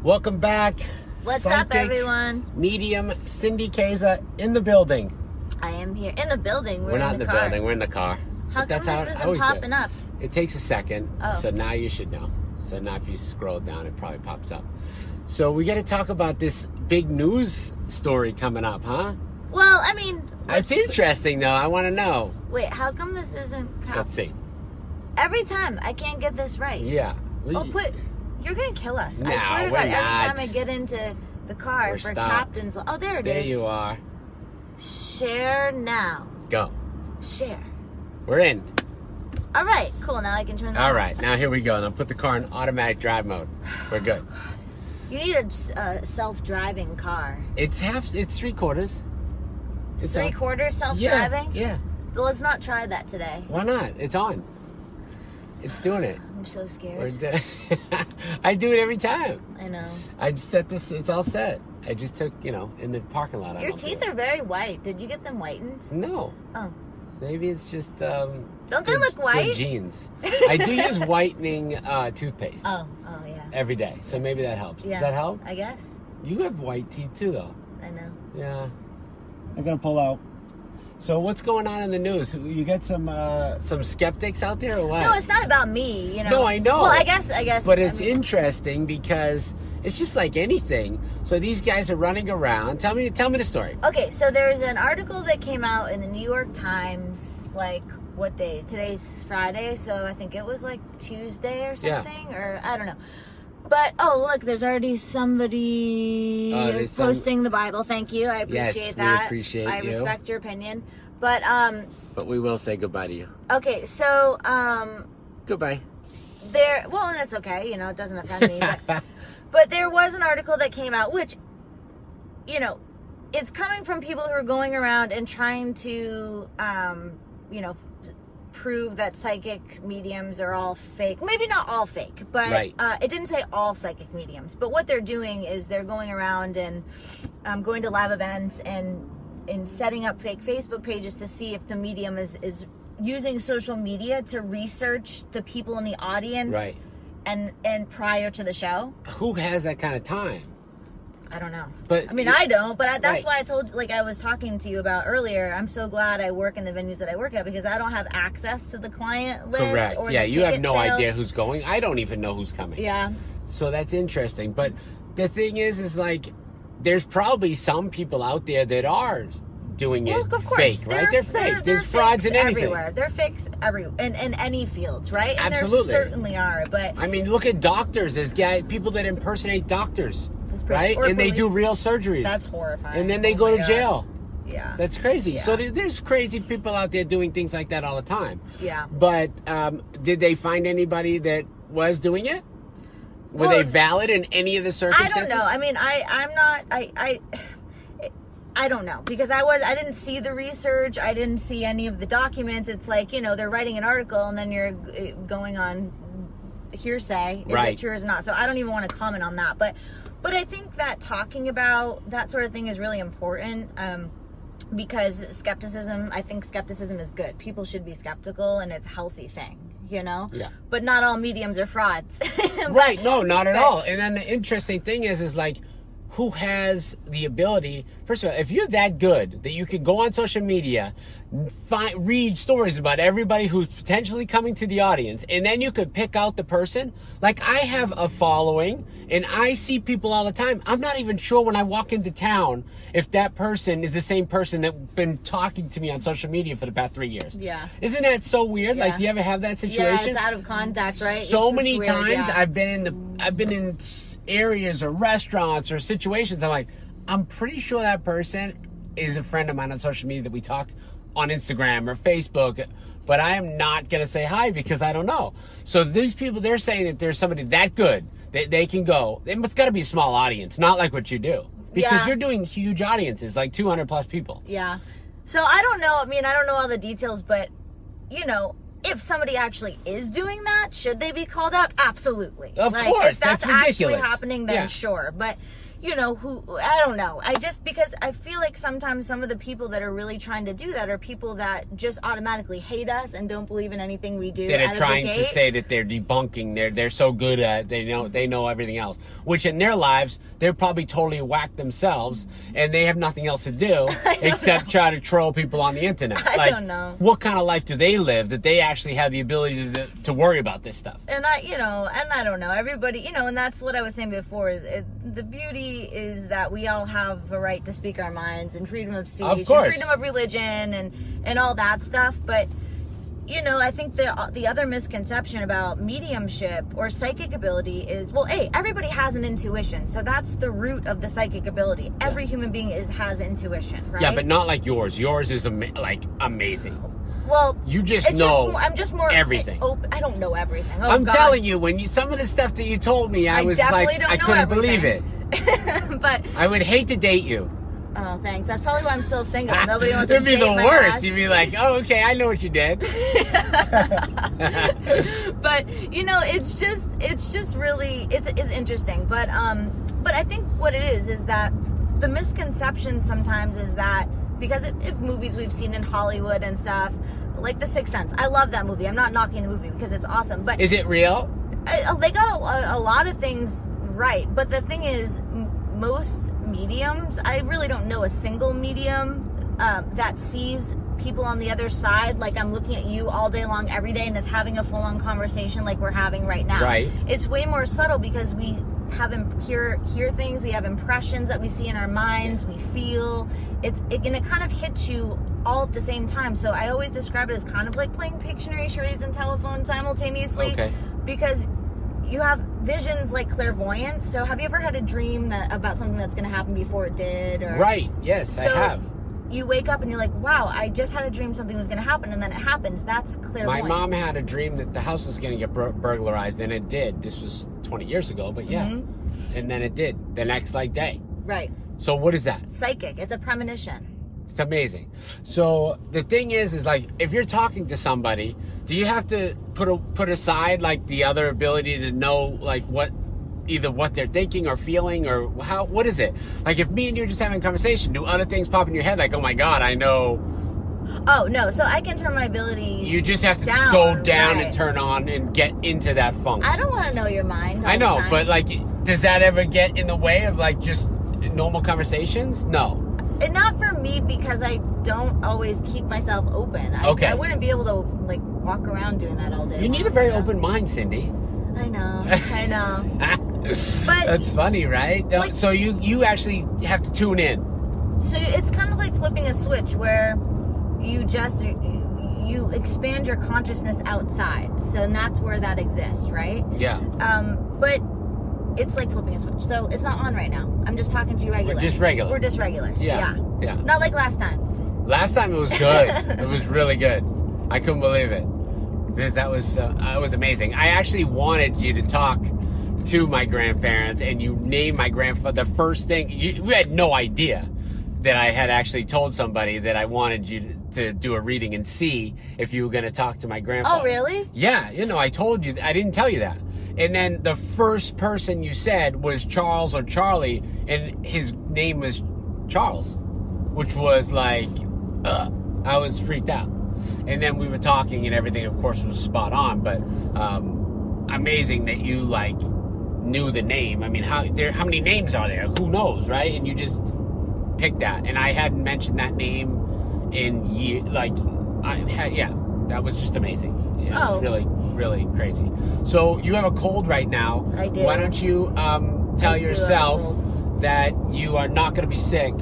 Welcome back. What's up, everyone? Medium Cindy Kaza in the building. I am here in the building. We're not in the building. We're in the car. How come this isn't popping up? It takes a second. Oh. So now you should know. So now if you scroll down, it probably pops up. So we got to talk about this big news story coming up, huh? Well, I mean... It's interesting, though. I want to know. Wait, how come this isn't... Let's see. Every time, I can't get this right. Yeah. You're going to kill us. No, I swear to God, we're not. every time I get into the car We're for stopped. Captain's... Oh, there it is. There you are. Share now. Go. Share. We're in. All right, cool. Now I can turn that All on. right, now here we go. Now put the car in automatic drive mode. We're good. Oh, God. You need a self-driving car. It's three-quarters. It's Three-quarters self-driving? Yeah. Well, let's not try that today. Why not? It's on. It's doing it. I'm so scared. I do it every time. I know. I just set this. It's all set. I just took, in the parking lot. Your teeth are very white. Did you get them whitened? No. Oh. Maybe it's just. Don't they look white? Good genes. I do use whitening toothpaste. Oh, yeah. Every day, so maybe that helps. Yeah. Does that help? I guess. You have white teeth too, though. I know. Yeah. I'm gonna pull out. So what's going on in the news? You got some skeptics out there or what? No, it's not about me, No, I know. Well, I guess. But it's interesting because it's just like anything. So these guys are running around. Tell me the story. Okay, so there's an article that came out in the New York Times, like, what day? Today's Friday, so I think it was like Tuesday or something, or I don't know. But, look, there's already somebody posting the Bible. Thank you. I appreciate that. We appreciate you. I respect your opinion. But we will say goodbye to you. Okay, so, goodbye. And it's okay, it doesn't offend me. But there was an article that came out, which, it's coming from people who are going around and trying to, prove that psychic mediums are all fake. Maybe not all fake, but right. It didn't say all psychic mediums. But what they're doing is they're going around and going to live events and setting up fake Facebook pages to see if the medium is using social media to research the people in the audience, right, and prior to the show. Who has that kind of time? I don't know. But I mean, I don't, but that's right. why I told, I was talking to you about earlier, I'm so glad I work in the venues that I work at because I don't have access to the client list. Correct. Or yeah, the you have ticket no sales. idea who's going. I don't even know who's coming. Yeah. So that's interesting. But the thing is like, there's probably some people out there that are doing it of course. fake, right? They're fake. There's frauds in anything. Everywhere. They're fakes in any fields, right? And Absolutely. there certainly are, but... I mean, look at doctors. There's people that impersonate doctors, right? Or and they do real surgeries. That's horrifying. And then they go to jail. Yeah. That's crazy. Yeah. So there's crazy people out there doing things like that all the time. Yeah. But did they find anybody that was doing it? Were they valid in any of the circumstances? I don't know. I mean, I don't know because I didn't see the research. I didn't see any of the documents. It's like, they're writing an article and then you're going on hearsay. Is right. it true or is it not? So I don't even want to comment on that. But I think that talking about that sort of thing is really important because I think skepticism is good. People should be skeptical and it's a healthy thing. Yeah. But not all mediums are frauds. Right. No, not at all. And then the interesting thing is like, who has the ability, first of all, if you're that good that you could go on social media, read stories about everybody who's potentially coming to the audience, and then you could pick out the person. Like, I have a following, and I see people all the time. I'm not even sure when I walk into town if that person is the same person that's been talking to me on social media for the past 3 years. Yeah. Isn't that so weird? Yeah. Like, do you ever have that situation? Yeah, it's out of contact, right? So many weird, times yeah. I've been in areas or restaurants or situations. I'm like, I'm pretty sure that person is a friend of mine on social media that we talk on Instagram or Facebook, but I am not going to say hi because I don't know. So these people, they're saying that there's somebody that good that they can go. It's got to be a small audience, not like what you do, because you're doing huge audiences, like 200 plus people. Yeah. So I don't know. I mean, I don't know all the details, but if somebody actually is doing that, should they be called out? Absolutely. Of course, if that's ridiculous. actually happening, then sure. But you know, who, I don't know. Because I feel like sometimes some of the people that are really trying to do that are people that just automatically hate us and don't believe in anything we do. That are trying to say that they're debunking, they're so good at, they know everything else. Which in their lives, they're probably totally whacked themselves, and they have nothing else to do except try to troll people on the internet. I don't know. What kind of life do they live that they actually have the ability to worry about this stuff? And I don't know. Everybody, you know, and that's what I was saying before. The beauty is that we all have a right to speak our minds and freedom of speech, and freedom of religion, and all that stuff. But you know, I think the other misconception about mediumship or psychic ability is, well, hey, everybody has an intuition, so that's the root of the psychic ability. Every human being has intuition, right? Yeah, but not like yours. Yours is amazing. Well, you just know I'm just more everything. I don't know everything. Oh, I'm telling you, some of the stuff that you told me, I was like, I couldn't believe it. But I would hate to date you. Oh, thanks. That's probably why I'm still single. Nobody wants to date me. It'd be the worst. Ass. You'd be like, oh, okay, I know what you did. But you know, it's just really it's interesting. But I think what it is that the misconception sometimes is that because if movies we've seen in Hollywood and stuff, like The Sixth Sense, I love that movie. I'm not knocking the movie because it's awesome. But is it real? They got a lot of things right. But the thing is, most mediums, I really don't know a single medium that sees people on the other side like I'm looking at you all day long every day and is having a full-on conversation like we're having right now. Right. It's way more subtle because we have hear things, we have impressions that we see in our minds, we feel and it kind of hits you all at the same time. So I always describe it as kind of like playing Pictionary, charades, and telephone simultaneously. Okay. Because you have visions like clairvoyance. So have you ever had a dream about something that's going to happen before it did? Or, right. Yes, I have. You wake up and you're like, wow, I just had a dream something was going to happen, and then it happens. That's clairvoyance. My mom had a dream that the house was going to get burglarized, and it did. This was 20 years ago, but yeah. Mm-hmm. And then it did the next day. Right. So what is that? Psychic. It's a premonition. It's amazing. So the thing is like, if you're talking to somebody, do you have to put aside like the other ability to know like either what they're thinking or feeling, or what is it? Like if me and you are just having a conversation, do other things pop in your head like, oh my God, I know? Oh no, so I can turn my ability You just have to go down and turn on and get into that funk. I don't want to know your mind all I know, the time. but like, does that ever get in the way of like just normal conversations? No. And not for me, because I don't always keep myself open. I wouldn't be able to like walk around doing that all day. You need a very open mind, Cindy. I know. But that's funny, right? Like, so you actually have to tune in. So it's kind of like flipping a switch where you expand your consciousness outside. So that's where that exists, right? Yeah. But it's like flipping a switch. So it's not on right now. I'm just talking to you regular. We're just regular. Yeah. Not like last time. Last time it was good. It was really good. I couldn't believe it. That was amazing. I actually wanted you to talk to my grandparents, and you named my grandfather. The first thing, you had no idea that I had actually told somebody that I wanted you to do a reading and see if you were going to talk to my grandfather. Oh, really? Yeah. I told you. I didn't tell you that. And then the first person you said was Charles or Charlie, and his name was Charles, which was like, I was freaked out. And then we were talking, and everything, of course, was spot on. But amazing that you like knew the name. I mean, how many names are there? Who knows, right? And you just picked that. And I hadn't mentioned that name in years. That was just amazing. It was really, really crazy. So you have a cold right now. I do. Why don't you tell yourself that you are not going to be sick?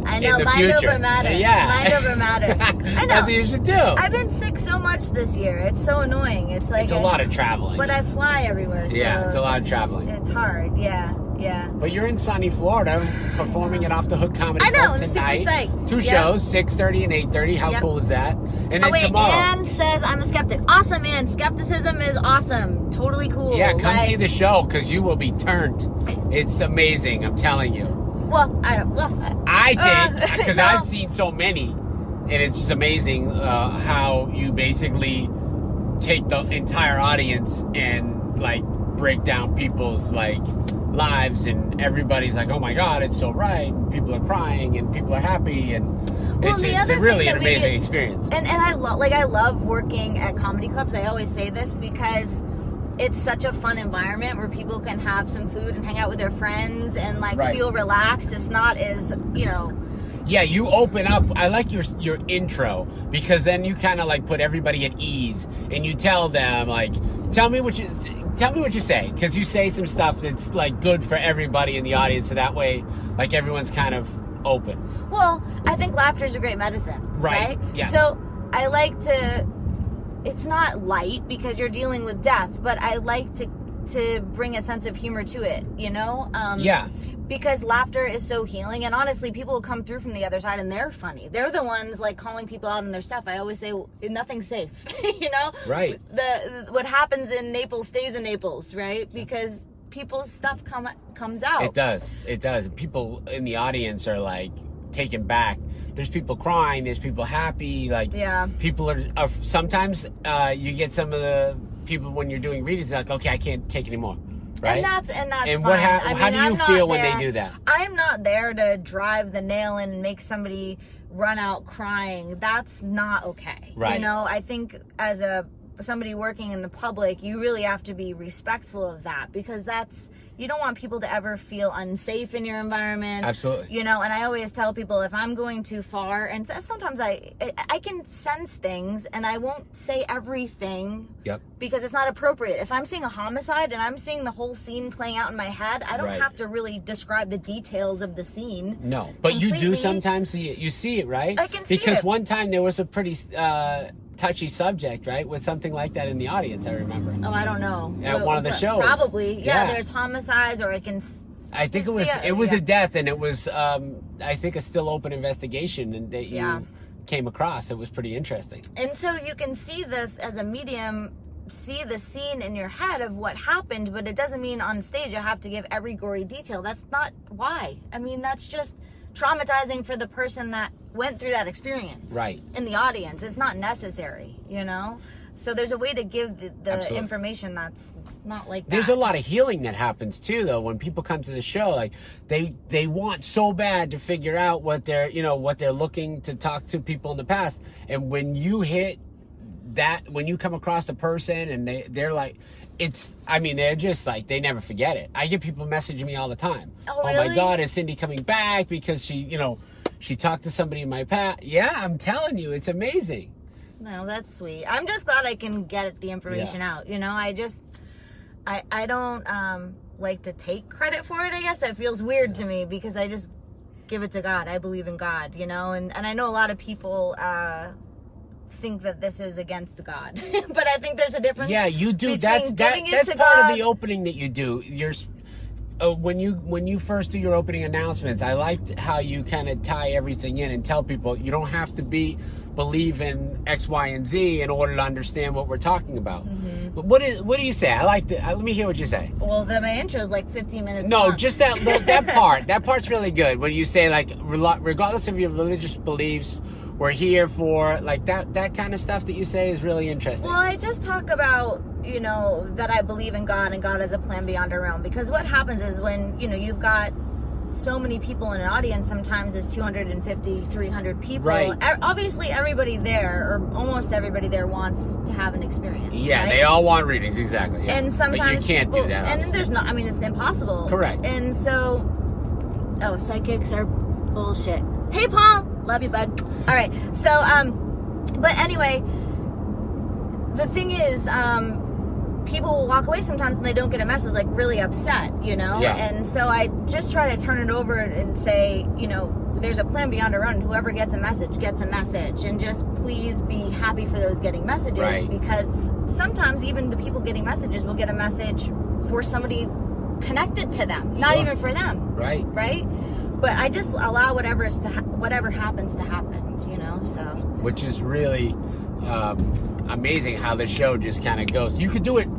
I know, mind over matter. Yeah. Mind over matter. I know. That's what you should do. I've been sick so much this year. It's so annoying. It's like it's a lot of traveling. But I fly everywhere. So yeah, it's a lot of traveling. It's hard. Yeah. But you're in sunny Florida, performing at Off the Hook Comedy Club I'm tonight. super psyched. 2 shows, 6:30 and 8:30. How cool is that? And then tomorrow. Ann says I'm a skeptic. Awesome, man. Skepticism is awesome. Totally cool. Yeah, come see the show because you will be turned. It's amazing. I'm telling you. Well, I think because I've seen so many, and it's just amazing how you basically take the entire audience and like break down people's like lives, and everybody's like, oh my God, it's so right. And people are crying and people are happy, and it's really an amazing experience. And I love working at comedy clubs. I always say this because it's such a fun environment where people can have some food and hang out with their friends and like feel relaxed. It's not as, you know. Yeah, you open up. I like your intro, because then you kind of like put everybody at ease, and you tell them like, tell me what you say, because you say some stuff that's like good for everybody in the audience, so that way like everyone's kind of open. Well, I think laughter is a great medicine, right? Yeah. So I like to. It's not light because you're dealing with death, but I like to bring a sense of humor to it, you know? Yeah. Because laughter is so healing, and honestly, people will come through from the other side and they're funny. They're the ones like calling people out on their stuff. I always say, nothing's safe, you know? Right. What happens in Naples stays in Naples, right? Because people's stuff comes out. It does. People in the audience are like taken back. There's people crying, there's people happy, like people are sometimes you get some of the people when you're doing readings like, okay, I can't take anymore. Right? And that's and fine. How do you feel when they do that? I'm not there to drive the nail in and make somebody run out crying. That's not okay. Right. You know, I think as somebody working in the public, you really have to be respectful of that, because you don't want people to ever feel unsafe in your environment. Absolutely. You know, and I always tell people, if I'm going too far, and sometimes I can sense things and I won't say everything. Yep. Because it's not appropriate. If I'm seeing a homicide and I'm seeing the whole scene playing out in my head, I don't have to really describe the details of the scene. No, but completely. You do sometimes see it. You see it, right? I can see it. Because one time there was a pretty touchy subject, right, with something like that in the audience, I remember. Oh, I don't know. At one of the shows. Probably. Yeah, there's homicides, or I think it was a death, and it was I think a still open investigation, and that you came across. It was pretty interesting. And so you can see as a medium, see the scene in your head of what happened, but it doesn't mean on stage I have to give every gory detail. That's not why. I mean, that's just traumatizing for the person that went through that experience. Right. In the audience. It's not necessary, you know? So there's a way to give the information that's not like that. There's a lot of healing that happens too, though, when people come to the show. Like they want so bad to figure out what they're looking to talk to people in the past. And when you hit that, when you come across a person and they're like, they're just like, they never forget it. I get people messaging me all the time. Oh, really? Oh my God, is Cindy coming back because she talked to somebody in my past? Yeah, I'm telling you, it's amazing. No, that's sweet. I'm just glad I can get the information out. You know, I don't like to take credit for it, I guess. That feels weird to me, because I just give it to God. I believe in God, you know, and I know a lot of people think that this is against God. But I think there's a difference. Yeah, you do. That's part God. of the opening that you do. When you first do your opening announcements, I liked how you kind of tie everything in and tell people you don't have to believe in X, Y, and Z in order to understand what we're talking about. Mm-hmm. But what do you say? I like to let me hear what you say. Well, my intro is like 15 minutes No, long. just that part. That part's really good. When you say, like, regardless of your religious beliefs, we're here for, like, that kind of stuff that you say is really interesting. Well, I just talk about, that I believe in God, and God has a plan beyond our own. Because what happens is when, you've got so many people in an audience, sometimes it's 250, 300 people. Right. Obviously, everybody there, or almost everybody there, wants to have an experience. Yeah, right? they all want readings, exactly. Yeah. And sometimes but you can't do that. And there's not, it's impossible. Correct. And so, psychics are bullshit. Hey, Paul! Love you, bud. All right. So, but anyway, the thing is, people will walk away sometimes and they don't get a message, like really upset, Yeah. And so I just try to turn it over and say, there's a plan beyond our own. Whoever gets a message gets a message, and just please be happy for those getting messages, right. Because sometimes even the people getting messages will get a message for somebody connected to them, not even for them. Right. Right. But I just allow whatever happens to happen, so. Which is really amazing how the show just kind of goes. You could do it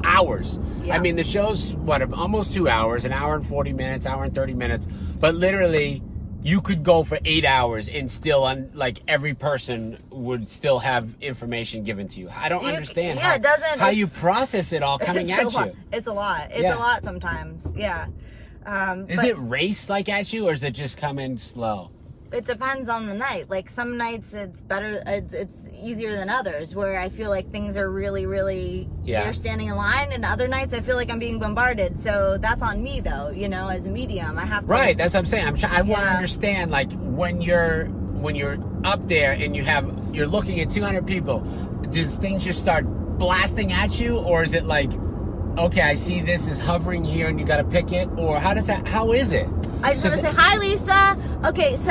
hours. Yeah. I mean, the show's, almost 2 hours, an hour and 40 minutes, hour and 30 minutes. But literally, you could go for 8 hours and still, like, every person would still have information given to you. I don't understand how you process it all coming at you. It's a lot. It's a lot sometimes. Yeah. Is it race like at you, or is it just coming slow? It depends on the night. Like, some nights it's better, it's easier than others, where I feel like things are really, really, they're standing in line, and other nights I feel like I'm being bombarded. So that's on me, though, you know, as a medium. I have to... Right, that's what I'm saying. I want to understand, like, when you're up there and you're looking at 200 people, does things just start blasting at you, or is it like, okay, I see this is hovering here and you got to pick it, or how is it? I just want to say, hi, Lisa. Okay, so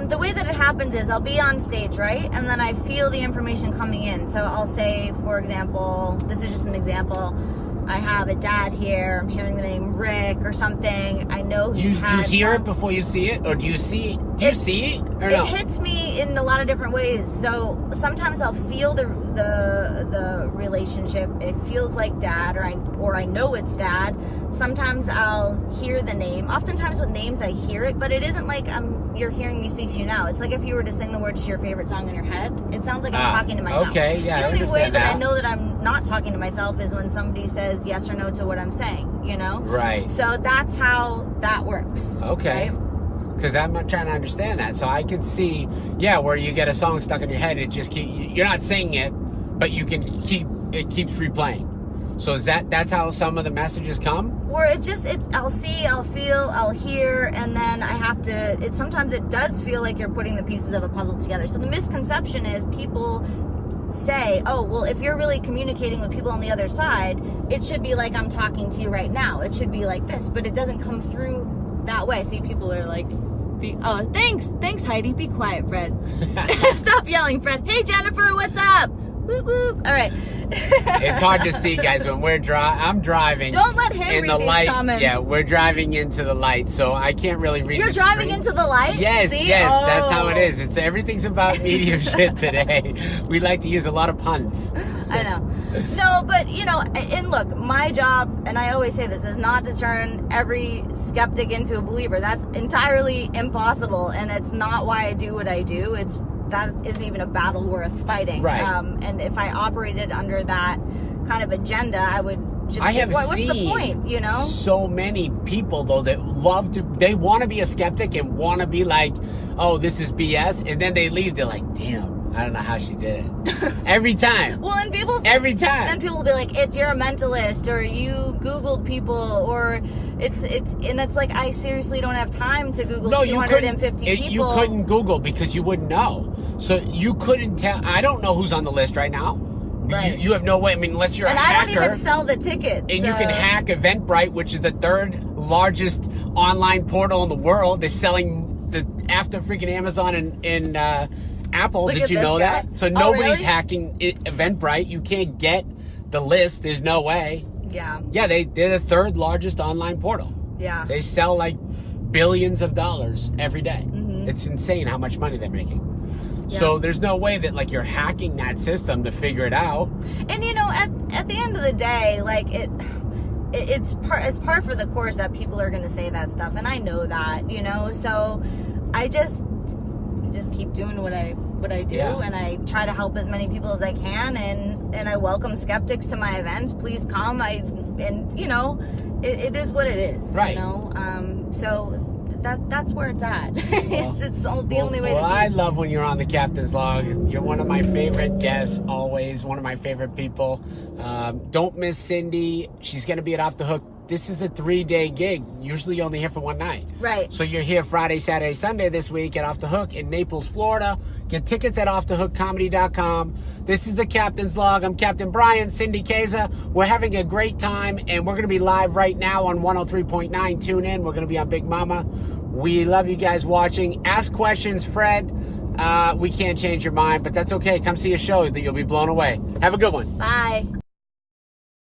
the way that it happens is I'll be on stage, right? And then I feel the information coming in. So I'll say, for example, this is just an example. I have a dad here. I'm hearing the name Rick or something. I know you hear it before you see it, or do you see it? Do you see it or no? It hits me in a lot of different ways. So sometimes I'll feel the relationship. It feels like dad, or I know it's dad. Sometimes I'll hear the name. Oftentimes with names I hear it, but it isn't like you're hearing me speak to you now. It's like if you were to sing the words to your favorite song in your head. It sounds like I'm talking to myself. Okay, yeah. The only way that I know that I'm not talking to myself is when somebody says yes or no to what I'm saying, you know? Right. So that's how that works. Okay. Right? Because I'm not trying to understand that. So I can see, where you get a song stuck in your head, you're not singing it, but it keeps replaying. So that's how some of the messages come? Or I'll see, I'll feel, I'll hear, and then I have to, sometimes it does feel like you're putting the pieces of a puzzle together. So the misconception is people say, oh, well, if you're really communicating with people on the other side, it should be like I'm talking to you right now. It should be like this, but it doesn't come through that way. See, people are like, oh, thanks, Heidi. Be quiet, Fred. Stop yelling, Fred. Hey, Jennifer, what's up? Whoop, whoop. All right. It's hard to see, guys, when I'm driving. Don't let him read these comments. Yeah, we're driving into the light, so I can't really read. You're driving into the light? Yes, see? That's how it is. Everything's about mediumship today. We like to use a lot of puns. I know. No, but, you know, and look, my job, and I always say this, is not to turn every skeptic into a believer. That's entirely impossible, and it's not why I do what I do. That isn't even a battle worth fighting. Right. And if I operated under that kind of agenda, I would just what's the point, you know? So many people, though, that they want to be a skeptic and want to be like, oh, this is BS, and then they leave, they're like, damn, I don't know how she did it. Every time. Well, and every time. And people will be like, you're a mentalist, or you Googled people, or it's like, I seriously don't have time to Google 250 people. You couldn't Google because you wouldn't know. So you couldn't tell. I don't know who's on the list right now. Right. You have no way. I mean, unless you're a hacker. And I don't even sell the tickets. And you can hack Eventbrite, which is the third largest online portal in the world. They're selling after freaking Amazon and Apple. Did you know that? So nobody's hacking Eventbrite. You can't get the list. There's no way. Yeah. Yeah, they're the third largest online portal. Yeah. They sell like billions of dollars every day. Mm-hmm. It's insane how much money they're making. Yeah. So there's no way that like you're hacking that system to figure it out. And you know, at the end of the day, like it's par for the course that people are going to say that stuff, and I know that, you know. So I just keep doing what I do, and I try to help as many people as I can, and I welcome skeptics to my events. Please come. And you know, it is what it is. Right. You know. So that's where it's at. It's the only way. Well, I love when you're on the Captain's Log. You're one of my favorite guests, always one of my favorite people. Don't miss Cindy. She's going to be at Off the Hook. This is a 3-day gig. Usually you're only here for one night. Right. So you're here Friday, Saturday, Sunday this week at Off the Hook in Naples, Florida. Get tickets at offthehookcomedy.com. This is the Captain's Log. I'm Captain Brien, Cindy Kaza. We're having a great time, and we're going to be live right now on 103.9. Tune in. We're going to be on Big Mama. We love you guys watching. Ask questions, Fred. We can't change your mind, but that's okay. Come see a show that you'll be blown away. Have a good one. Bye.